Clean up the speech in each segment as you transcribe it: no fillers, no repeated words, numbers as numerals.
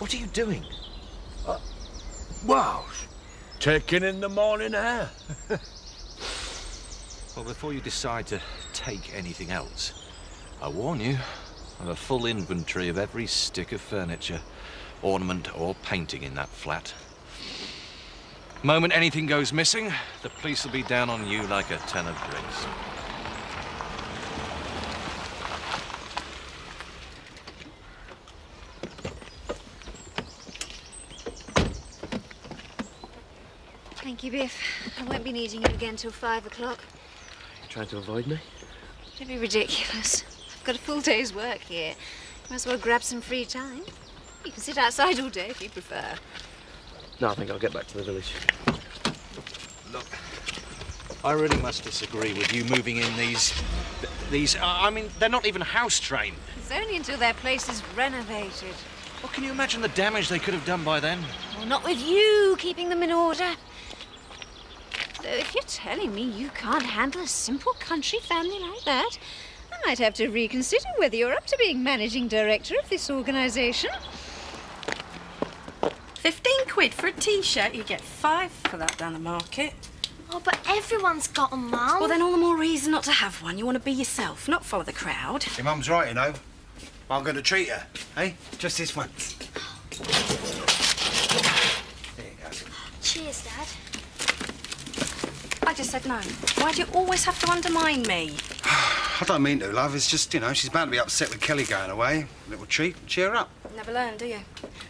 What are you doing? Wow, taking in the morning air. Well, before you decide to take anything else, I warn you, I have a full inventory of every stick of furniture, ornament or painting in that flat. The moment anything goes missing, the police will be down on you like a ton of bricks. Thank you, Biff. I won't be needing you again till 5 o'clock. You trying to avoid me? Don't be ridiculous. I've got a full day's work here. Might as well grab some free time. You can sit outside all day if you prefer. No, I think I'll get back to the village. Look, I really must disagree with you moving in these... I mean, they're not even house trained. It's only until their place is renovated. Well, can you imagine the damage they could have done by then? Well, not with you keeping them in order. So if you're telling me you can't handle a simple country family like that, I might have to reconsider whether you're up to being managing director of this organisation. 15 quid for a T-shirt. You get 5 for that down the market. Oh, but everyone's got them, Mum. Well, then all the more reason not to have one. You want to be yourself, not follow the crowd. Your mum's right, you know. I'm going to treat her, eh? Just this once. There you go. Cheers, Dad. I just said no. Why do you always have to undermine me? I don't mean to, love. It's just, you know, she's bound to be upset with Kelly going away. A little treat, cheer her up. Never learn, do you?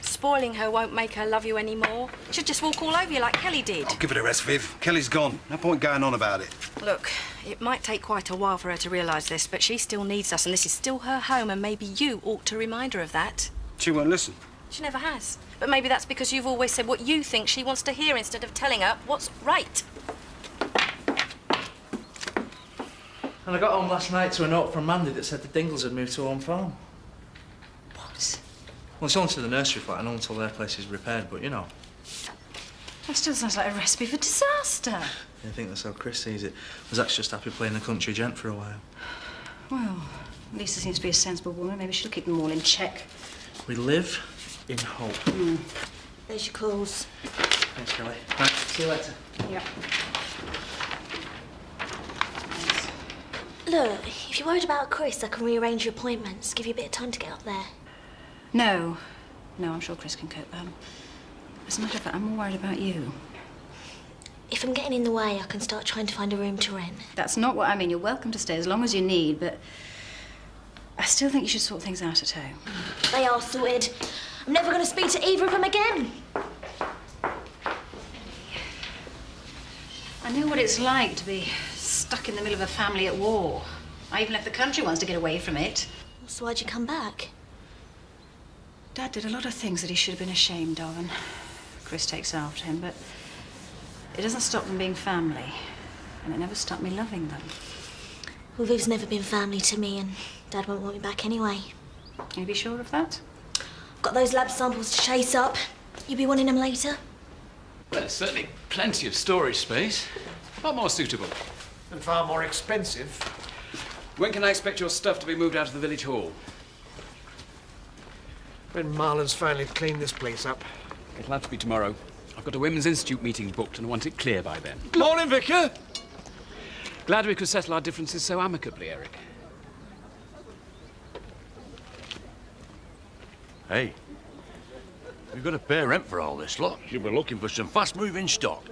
Spoiling her won't make her love you anymore. She'll just walk all over you like Kelly did. Oh, give it a rest, Viv. Kelly's gone. No point going on about it. Look, it might take quite a while for her to realise this, but she still needs us, and this is still her home, and maybe you ought to remind her of that. She won't listen. She never has. But maybe that's because you've always said what you think she wants to hear instead of telling her what's right. And I got home last night to a note from Mandy that said the Dingles had moved to Home Farm. What? Well, it's only to the nursery flat and not until their place is repaired, but you know. That still sounds like a recipe for disaster. I think that's how Chris sees it. Was that's just happy playing the country gent for a while. Well, Lisa seems to be a sensible woman. Maybe she'll keep them all in check. We live in hope. There's your calls. Thanks, Kelly. Right, see you later. Yep. Look, if you're worried about Chris, I can rearrange your appointments. Give you a bit of time to get up there. No, I'm sure Chris can cope. As a matter of fact, I'm more worried about you. If I'm getting in the way, I can start trying to find a room to rent. That's not what I mean. You're welcome to stay as long as you need, but I still think you should sort things out at home. They are sorted. I'm never going to speak to either of them again. I know what it's like to be stuck in the middle of a family at war. I even left the country once to get away from it. So why'd you come back? Dad did a lot of things that he should have been ashamed of, and Chris takes after him, but it doesn't stop them being family, and it never stopped me loving them. Well, Viv's never been family to me, and Dad won't want me back anyway. Can you be sure of that? I've got those lab samples to chase up. You be wanting them later? Well, there's certainly plenty of storage space. Far more suitable. And far more expensive. When can I expect your stuff to be moved out of the village hall? When Marlon's finally cleaned this place up. It'll have to be tomorrow. I've got a Women's Institute meeting booked and I want it clear by then. Morning, Vicar. Glad we could settle our differences so amicably, Eric. Hey, we've got to pay rent for all this lot. You'll be looking for some fast-moving stock.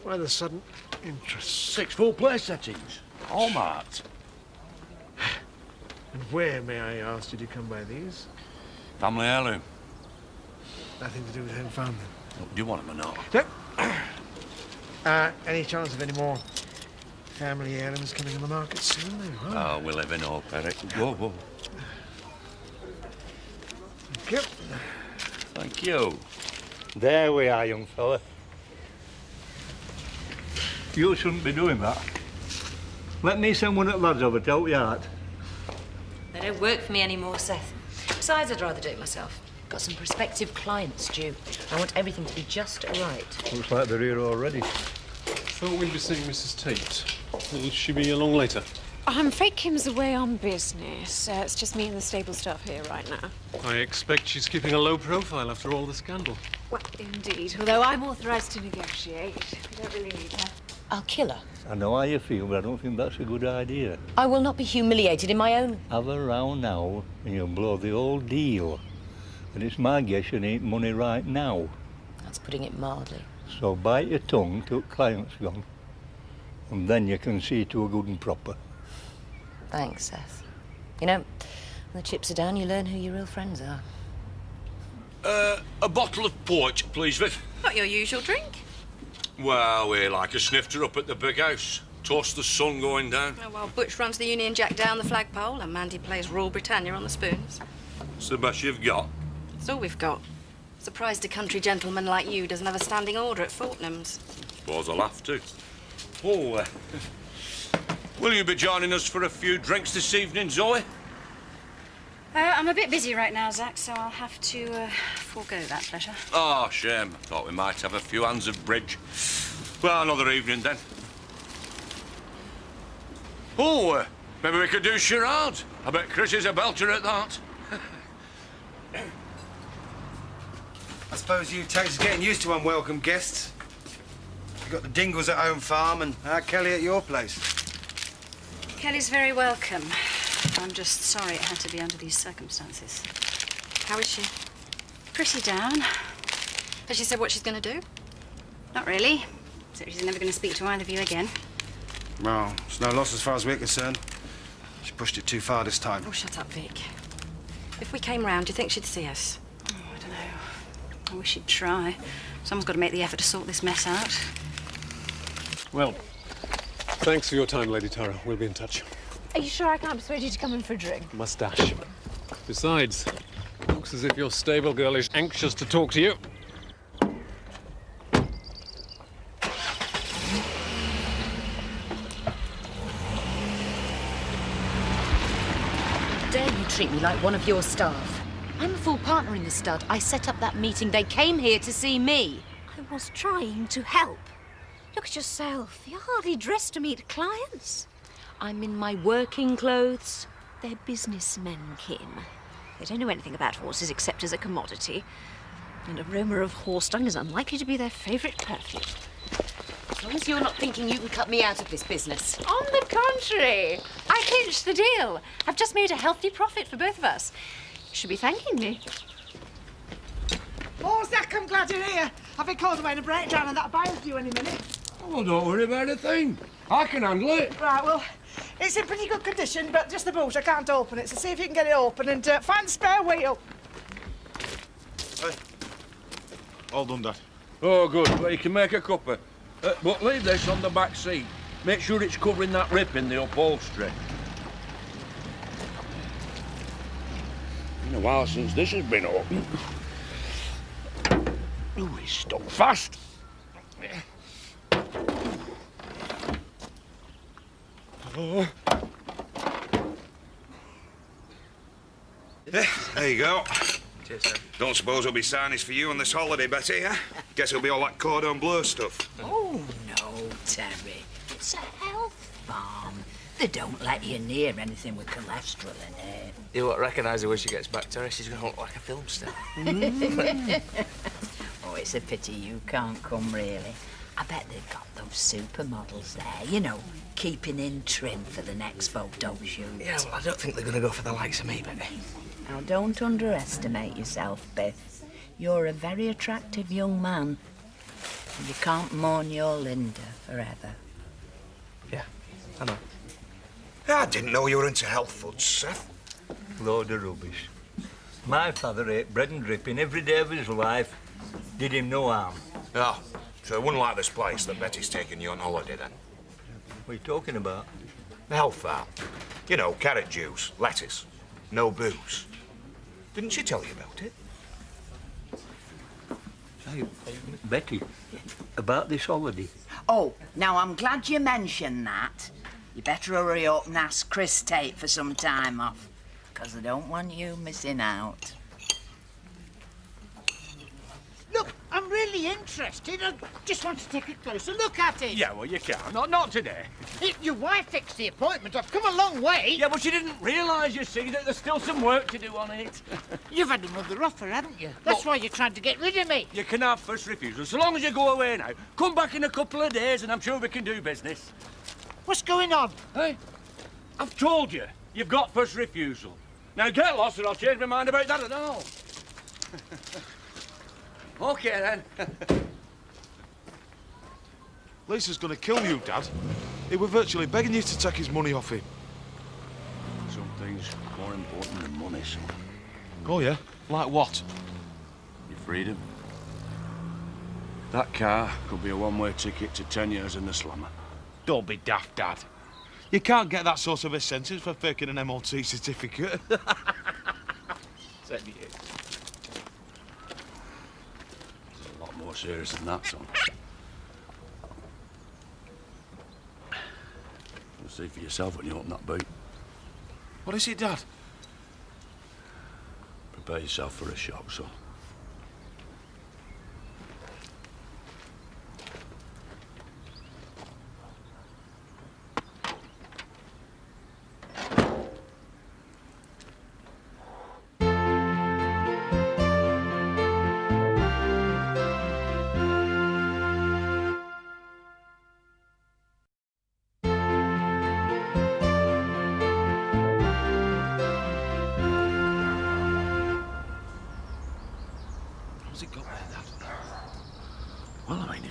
Why the sudden interest? 6 full place settings, all marked. And where, may I ask, did you come by these? Family heirloom. Nothing to do with Home Farm, then? Look, do you want them or not? No. Any chance of any more family heirlooms coming on the market soon, though? Huh? Oh, we live in hope, Eric. Whoa. Thank you. Thank you. There we are, young fella. You shouldn't be doing that. Let me send one of the lads over to help you out. They don't work for me anymore, Seth. Besides, I'd rather do it myself. Got some prospective clients due. I want everything to be just right. Looks like they're here already. Thought we'd be seeing Mrs. Tate. Will she be along later? I'm afraid Kim's away on business. It's just me and the stable staff here right now. I expect she's keeping a low profile after all the scandal. Well, indeed. Although I'm authorised to negotiate. We don't really need her. I'll kill her. I know how you feel, but I don't think that's a good idea. I will not be humiliated in my own... Have her round now, and you'll blow the whole deal. And it's my guess you need money right now. That's putting it mildly. So bite your tongue till client's gone. And then you can see to a good and proper. Thanks, Seth. You know, when the chips are down, you learn who your real friends are. A bottle of port, please, Viv. Not your usual drink. Well, we're like a snifter up at the big house. Toast the sun going down. Oh, well, Butch runs the Union Jack down the flagpole and Mandy plays Royal Britannia on the spoons. It's the best you've got. It's all we've got. Surprised a country gentleman like you doesn't have a standing order at Fortnum's. Suppose I'll have to. Oh, will you be joining us for a few drinks this evening, Zoe? I'm a bit busy right now, Zach, so I'll have to forego that pleasure. Oh, shame. Thought we might have a few hands of bridge. Well, another evening, then. Oh, maybe we could do charades. I bet Chris is a belter at that. I suppose you takes getting used to unwelcome guests. You've got the Dingles at home farm and Kelly at your place. Kelly's very welcome. I'm just sorry it had to be under these circumstances. How is she? Pretty down. Has she said what she's going to do? Not really. So she's never going to speak to either of you again. Well, it's no loss as far as we're concerned. She pushed it too far this time. Oh, shut up, Vic. If we came round, do you think she'd see us? Oh, I don't know. I wish she'd try. Someone's got to make the effort to sort this mess out. Well, thanks for your time, Lady Tara. We'll be in touch. Are you sure I can't persuade you to come in for a drink? Mustache. Besides, looks as if your stable girl is anxious to talk to you. Dare you treat me like one of your staff? I'm a full partner in the stud. I set up that meeting. They came here to see me. I was trying to help. Look at yourself. You're hardly dressed to meet clients. I'm in my working clothes. They're businessmen, Kim. They don't know anything about horses except as a commodity. And aroma of horse dung is unlikely to be their favourite perfume. As long as you're not thinking you can cut me out of this business. On the contrary, I clinched the deal. I've just made a healthy profit for both of us. You should be thanking me. Oh, Zach, I'm glad you're here. I've been called away in a breakdown and that buyer's due any minute. Oh, don't worry about a thing. I can handle it. Right, well, it's in pretty good condition, but just the boot, I can't open it. So see if you can get it open and find the spare wheel. Hey. All done, Dad. Oh, good. Well, you can make a cuppa. But leave this on the back seat. Make sure it's covering that rip in the upholstery. Been a while since this has been opened. Oh, it's stuck fast. Oh. Yeah, there you go. Cheers, sir. Don't suppose there'll be signings for you on this holiday, Betty, yeah? Guess it'll be all that cordon bleu stuff. Oh, no, Terry. It's a health farm. They don't let you near anything with cholesterol in it. You won't recognise her when she gets back, Terry. She's going to look like a film star. Oh, it's a pity you can't come, really. I bet they've got those supermodels there, you know, keeping in trim for the next photo shoot. Yeah, well, I don't think they're going to go for the likes of me, Betty. Now, don't underestimate yourself, Biff. You're a very attractive young man. And you can't mourn your Linda forever. Yeah, I know. I didn't know you were into health foods, Seth. Load of rubbish. My father ate bread and dripping every day of his life. Did him no harm. Oh, so it wouldn't like this place that Betty's taking you on holiday, then? What are you talking about? The health farm. You know, carrot juice, lettuce, no booze. Didn't she tell you about it? Hey, Betty, about this holiday. Oh, now I'm glad you mentioned that. You better hurry up and ask Chris Tate for some time off, because I don't want you missing out. Look, I'm really interested. I just want to take a closer look at it. Yeah, well, you can't. Not today. Your wife fixed the appointment. I've come a long way. Yeah, but she didn't realise, you see, that there's still some work to do on it. You've had another offer, haven't you? That's why you're trying to get rid of me. You can have first refusal, so long as you go away now. Come back in a couple of days and I'm sure we can do business. What's going on? Hey, I've told you, you've got first refusal. Now get lost and I'll change my mind about that at all. OK, then. Lisa's going to kill you, Dad. He were virtually begging you to take his money off him. Some things more important than money, son. Oh, yeah? Like what? Your freedom. That car could be a one-way ticket to 10 years in the slammer. Don't be daft, Dad. You can't get that sort of a sentence for faking an MOT certificate. It's a lot more serious than that, son. You'll see for yourself when you open that boot. What is it, Dad? Prepare yourself for a shock, son.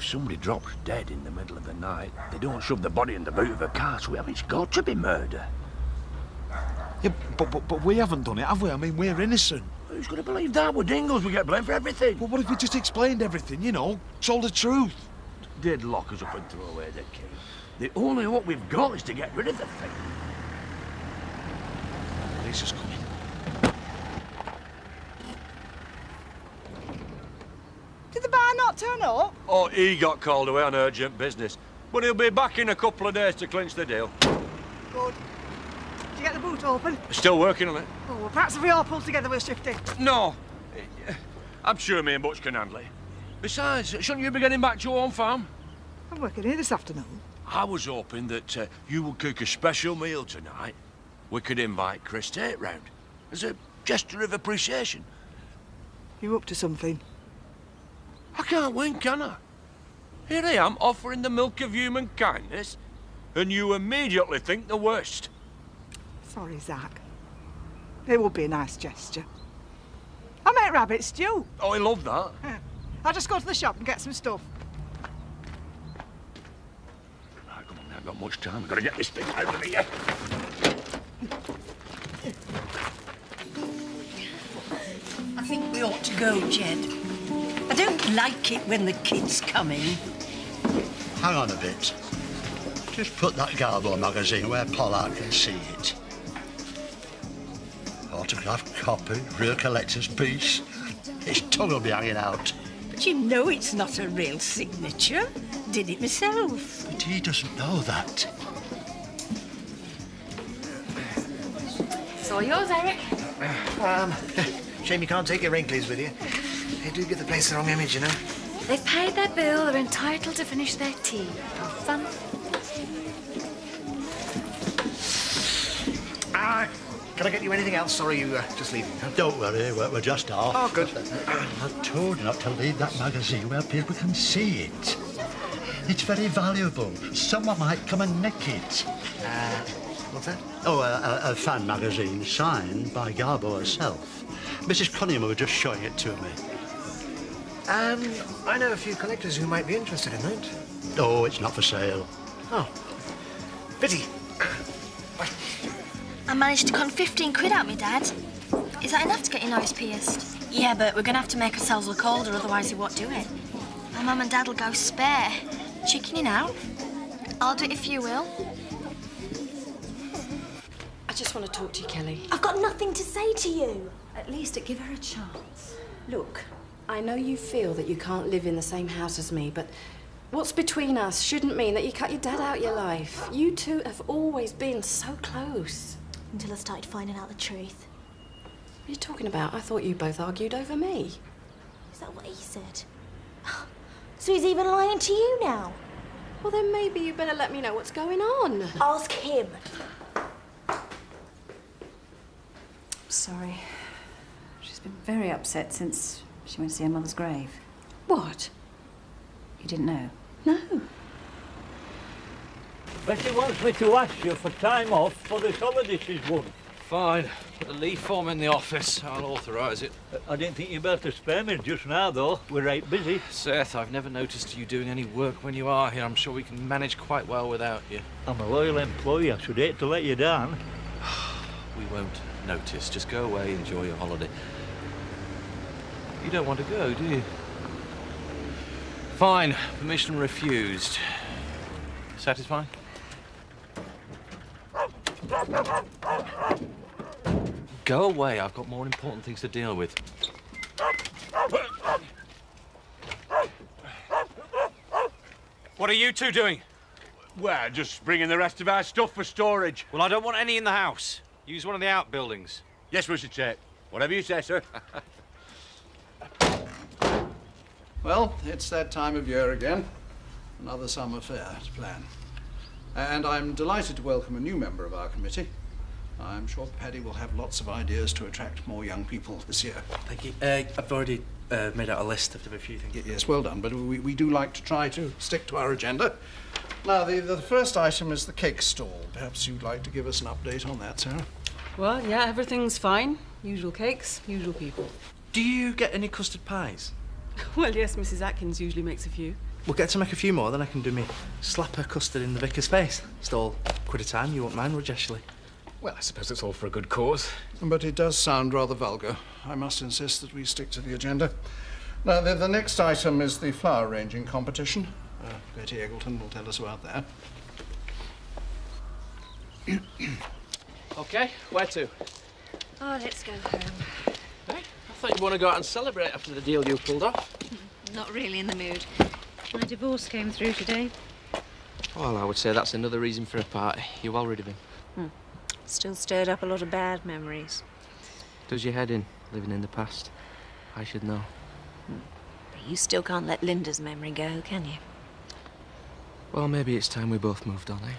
Somebody drops dead in the middle of the night, they don't shove the body in the boot of a car, so it's got to be murder. Yeah, but we haven't done it, have we? I mean, we're innocent. Who's going to believe that? We're dingles, we get blamed for everything. Well, what if we just explained everything, you know, told the truth? They'd lock us up and throw away the key. The only hope we've got is to get rid of the thing. Lisa's coming. Did the bar not turn up? Oh, he got called away on urgent business. But he'll be back in a couple of days to clinch the deal. Good. Did you get the boot open? Still working on it. Oh, well, perhaps if we all pull together, we'll shift it. No. I'm sure me and Butch can handle it. Besides, shouldn't you be getting back to your own farm? I'm working here this afternoon. I was hoping that you would cook a special meal tonight. We could invite Chris Tate round as a gesture of appreciation. You up to something? I can't win, can I? Here I am offering the milk of human kindness, and you immediately think the worst. Sorry, Zach. It would be a nice gesture. I make rabbit stew. Oh, I love that. I'll just go to the shop and get some stuff. Right, come on, I haven't got much time. I've got to get this thing out of here. I think we ought to go, Jed. I don't like it when the kids come in. Hang on a bit. Just put that Garbo magazine where Pollard can see it. Autographed copy, real collector's piece. His tongue will be hanging out. But you know it's not a real signature. Did it myself. But he doesn't know that. It's all yours, Eric. Shame you can't take your Wrinklies with you. They do give the place the wrong image, you know. They've paid their bill, they're entitled to finish their tea. Have fun. Can I get you anything else? Sorry, you just leaving. Don't worry, we're just off. Oh, good. I told you not to leave that magazine where people can see it. It's very valuable. Someone might come and nick it. What's that? Oh, a fan magazine signed by Garbo herself. Mrs. Cunningham was just showing it to me. I know a few collectors who might be interested in that. Oh, it's not for sale. Oh. Pity. I managed to con 15 quid out me, Dad. Is that enough to get your nose pierced? Yeah, but we're going to have to make ourselves look older, otherwise he won't do it. My Mum and Dad will go spare. Chickening out. I'll do it if you will. I just want to talk to you, Kelly. I've got nothing to say to you. At least give her a chance. Look, I know you feel that you can't live in the same house as me, but what's between us shouldn't mean that you cut your dad out of your life. You two have always been so close. Until I started finding out the truth. What are you talking about? I thought you both argued over me. Is that what he said? So he's even lying to you now? Well, then maybe you better let me know what's going on. Ask him. Sorry. She's been very upset since she went to see her mother's grave. What? You didn't know? No. Betty wants me to ask you for time off for this holiday she's won. Fine. Put the leave form in the office. I'll authorise it. I didn't think you'd be able to spare me just now, though. We're right busy. Seth, I've never noticed you doing any work when you are here. I'm sure we can manage quite well without you. I'm a loyal employee. I should hate to let you down. We won't notice. Just go away, enjoy your holiday. You don't want to go, do you? Fine. Permission refused. Satisfied? Go away. I've got more important things to deal with. What are you two doing? We're just bringing the rest of our stuff for storage. Well, I don't want any in the house. Use one of the outbuildings. Yes, Mr. Tate. Whatever you say, sir. Well, it's that time of year again. Another summer fair to plan. And I'm delighted to welcome a new member of our committee. I'm sure Paddy will have lots of ideas to attract more young people this year. Thank you. I've already made out a list of a few things. Yes, well done, but we do like to try to stick to our agenda. Now, the first item is the cake stall. Perhaps you'd like to give us an update on that, Sarah? Well, yeah, everything's fine. Usual cakes, usual people. Do you get any custard pies? Well, yes, Mrs. Atkins usually makes a few. We'll get to make a few more, then I can do me slapper custard in the vicar's face. Stall quid a time, you won't mind, would you, Ashley? Well, I suppose it's all for a good cause. But it does sound rather vulgar. I must insist that we stick to the agenda. Now, the next item is the flower arranging competition. Betty Eggleton will tell us about that. OK, where to? Oh, let's go home. Hey, I thought you'd want to go out and celebrate after the deal you pulled off. Not really in the mood. My divorce came through today. Well, I would say that's another reason for a party. You're well rid of him. Still stirred up a lot of bad memories. Does your head in, living in the past? I should know. But you still can't let Linda's memory go, can you? Well, maybe it's time we both moved on, eh?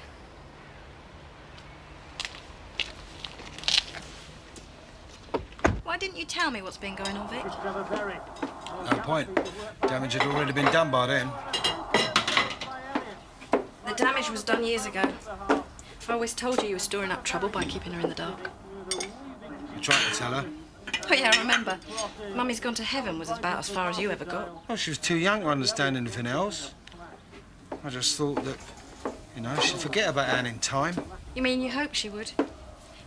Why didn't you tell me what's been going on, Vic? No point. Damage had already been done by then. The damage was done years ago. I always told you you were storing up trouble by keeping her in the dark. You tried to tell her? Oh, yeah, I remember. Mummy's gone to heaven was about as far as you ever got. Well, she was too young to understand anything else. I just thought that, you know, she'd forget about Anne in time. You mean you hoped she would?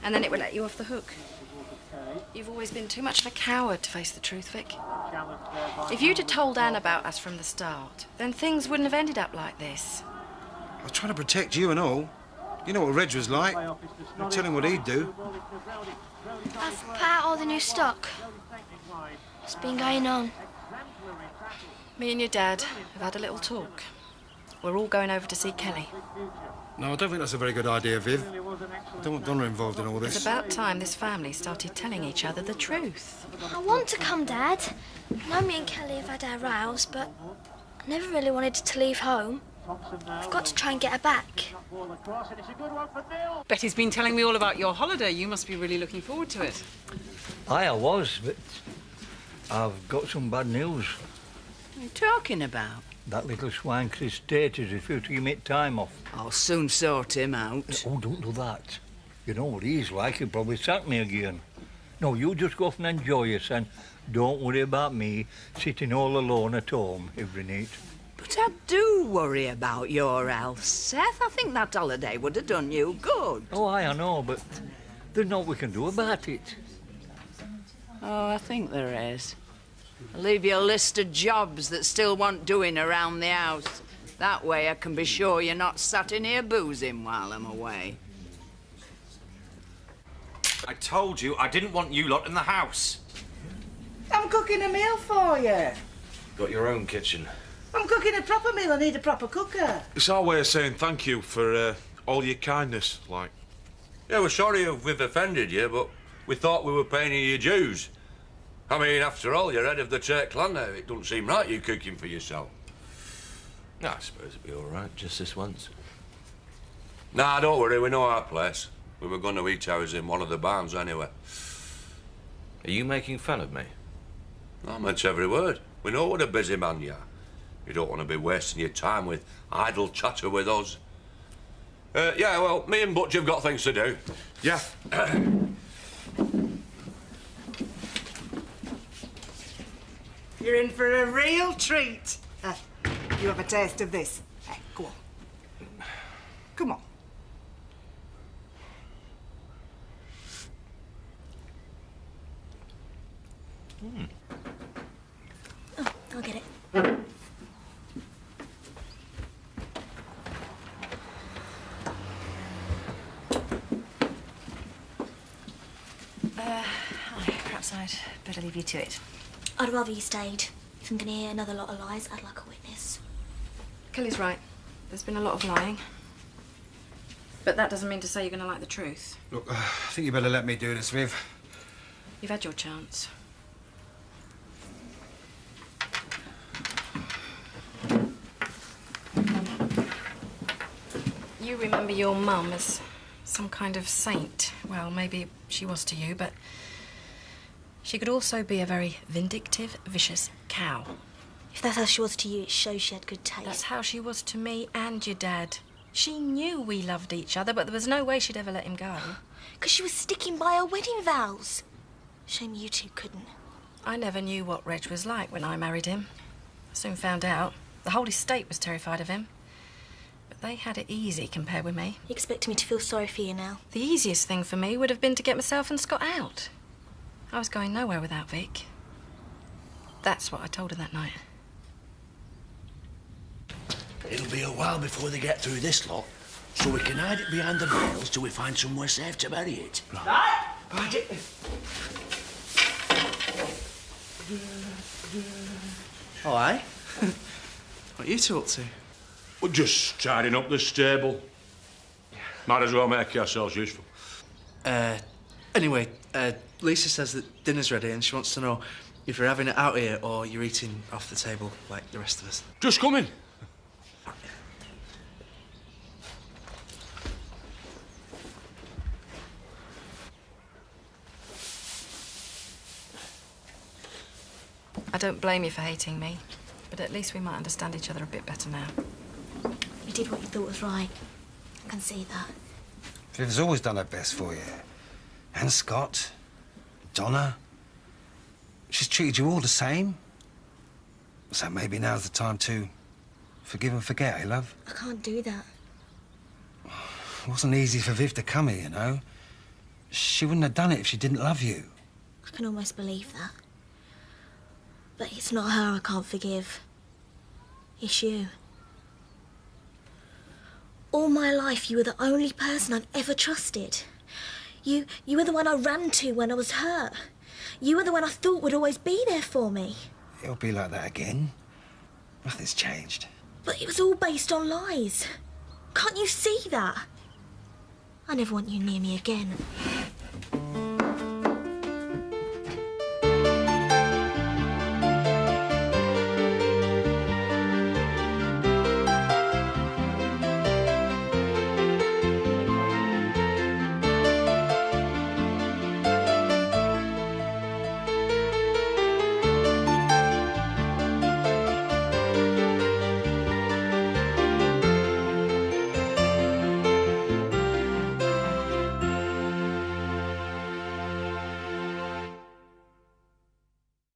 And then it would let you off the hook? You've always been too much of a coward to face the truth, Vic. If you'd have told Anne about us from the start, then things wouldn't have ended up like this. I was trying to protect you and all. You know what Reg was like. I'll tell him what he'd do. I've put out all the new stock. What's been going on? Me and your dad have had a little talk. We're all going over to see Kelly. No, I don't think that's a very good idea, Viv. I don't want Donna involved in all this. It's about time this family started telling each other the truth. I want to come, Dad. I know me and Kelly have had our rows, but I never really wanted to leave home. I've got to try and get her back. Betty's been telling me all about your holiday. You must be really looking forward to it. I was, but I've got some bad news. What are you talking about? That little swine Chris Tate has refused to give me time off. I'll soon sort him out. Oh, don't do that. You know what he's like, he'll probably sack me again. No, you just go off and enjoy yourself and don't worry about me sitting all alone at home every night. But I do worry about your health, Seth. I think that holiday would have done you good. Oh, I know, but there's naught we can do about it. Oh, I think there is. I'll leave you a list of jobs that still want doing around the house. That way I can be sure you're not sat in here boozing while I'm away. I told you I didn't want you lot in the house. I'm cooking a meal for you. Got your own kitchen. I'm cooking a proper meal. I need a proper cooker. It's our way of saying thank you for all your kindness, like. Yeah, we're sorry if we've offended you, but we thought we were paying you your dues. I mean, after all, you're head of the Turk clan now. It doesn't seem right you cooking for yourself. No, I suppose it'd be all right, just this once. Nah, don't worry, we know our place. We were going to eat ours in one of the barns anyway. Are you making fun of me? I meant every word. We know what a busy man you are. You don't want to be wasting your time with idle chatter with us. Yeah, well, me and Butch have got things to do. Yeah. You're in for a real treat. You have a taste of this. Hey, go on. Come on. Oh, I'll get it. Perhaps I'd better leave you to it. I'd rather you stayed. If I'm going to hear another lot of lies, I'd like a witness. Kelly's right. There's been a lot of lying. But that doesn't mean to say you're going to like the truth. Look, I think you better let me do this, Viv. You've had your chance. You remember your mum as some kind of saint. Well, maybe she was to you, but she could also be a very vindictive, vicious cow. If that's how she was to you, it shows she had good taste. That's how she was to me and your dad. She knew we loved each other, but there was no way she'd ever let him go. Because she was sticking by her wedding vows. Shame you two couldn't. I never knew what Reg was like when I married him. I soon found out. The whole estate was terrified of him. But they had it easy compared with me. You expect me to feel sorry for you now? The easiest thing for me would have been to get myself and Scott out. I was going nowhere without Vic. That's what I told her that night. It'll be a while before they get through this lot, so we can hide it behind the bales till we find somewhere safe to bury it. Oh, aye? What you two up to? We're just tidying up the stable. Might as well make ourselves useful. Anyway, Lisa says that dinner's ready and she wants to know if you're having it out here or you're eating off the table like the rest of us. Just come in. I don't blame you for hating me, but at least we might understand each other a bit better now. You did what you thought was right. I can see that. Viv's always done her best for you. And Scott, Donna. She's treated you all the same. So maybe now's the time to forgive and forget, eh, love? I can't do that. It wasn't easy for Viv to come here, you know. She wouldn't have done it if she didn't love you. I can almost believe that. But it's not her I can't forgive. It's you. All my life, you were the only person I've ever trusted. You were the one I ran to when I was hurt. You were the one I thought would always be there for me. It'll be like that again. Nothing's changed. But it was all based on lies. Can't you see that? I never want you near me again.